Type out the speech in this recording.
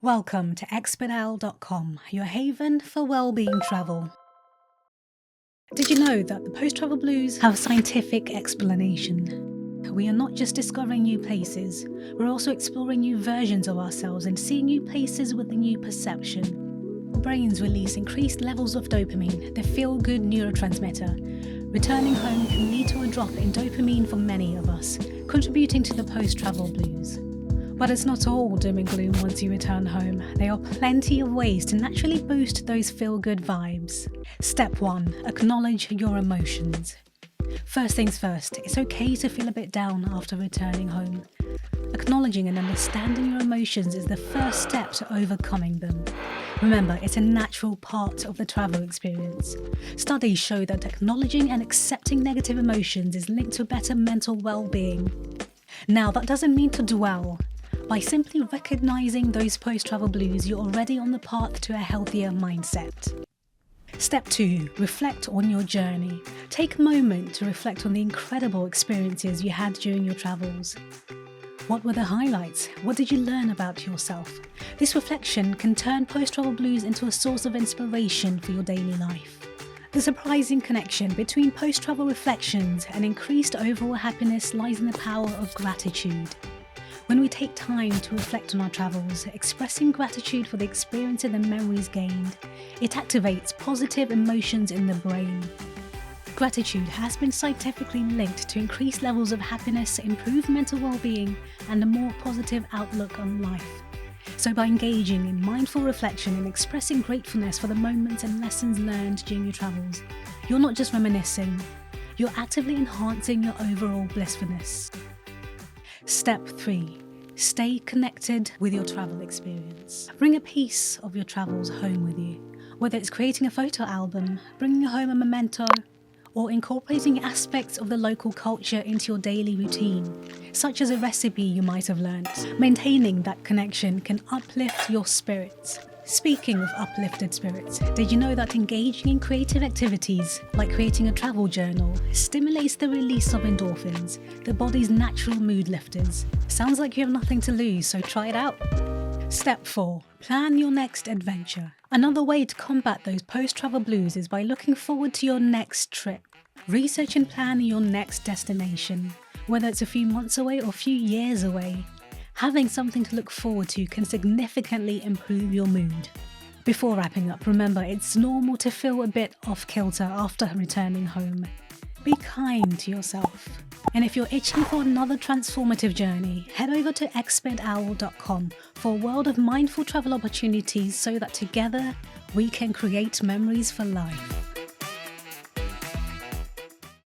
Welcome to expertowl.com, your haven for well-being travel. Did you know that the post-travel blues have a scientific explanation? We are not just discovering new places, we're also exploring new versions of ourselves and seeing new places with a new perception. Brains release increased levels of dopamine, the feel-good neurotransmitter. Returning home can lead to a drop in dopamine for many of us, contributing to the post-travel blues. But it's not all doom and gloom once you return home. There are plenty of ways to naturally boost those feel-good vibes. Step 1. Acknowledge your emotions. First things first, it's okay to feel a bit down after returning home. Acknowledging and understanding your emotions is the first step to overcoming them. Remember, it's a natural part of the travel experience. Studies show that acknowledging and accepting negative emotions is linked to better mental well-being. Now, that doesn't mean to dwell. By simply recognizing those post-travel blues, you're already on the path to a healthier mindset. Step 2. Reflect on your journey. Take a moment to reflect on the incredible experiences you had during your travels. What were the highlights? What did you learn about yourself? This reflection can turn post-travel blues into a source of inspiration for your daily life. The surprising connection between post-travel reflections and increased overall happiness lies in the power of gratitude. When we take time to reflect on our travels, expressing gratitude for the experiences and memories gained, it activates positive emotions in the brain. Gratitude has been scientifically linked to increased levels of happiness, improved mental well-being, and a more positive outlook on life. So by engaging in mindful reflection and expressing gratefulness for the moments and lessons learned during your travels, you're not just reminiscing, you're actively enhancing your overall blissfulness. Step 3. Stay connected with your travel experience. Bring a piece of your travels home with you, whether it's creating a photo album, bringing home a memento, or incorporating aspects of the local culture into your daily routine, such as a recipe you might have learnt. Maintaining that connection can uplift your spirits. Speaking of uplifted spirits, did you know that engaging in creative activities, like creating a travel journal, stimulates the release of endorphins, the body's natural mood lifters? Sounds like you have nothing to lose, so try it out. Step 4. Plan your next adventure. Another way to combat those post-travel blues is by looking forward to your next trip. Research and plan your next destination, whether it's a few months away or a few years away. Having something to look forward to can significantly improve your mood. Before wrapping up, remember it's normal to feel a bit off-kilter after returning home. Be kind to yourself. And if you're itching for another transformative journey, head over to expertowl.com for a world of mindful travel opportunities so that together we can create memories for life.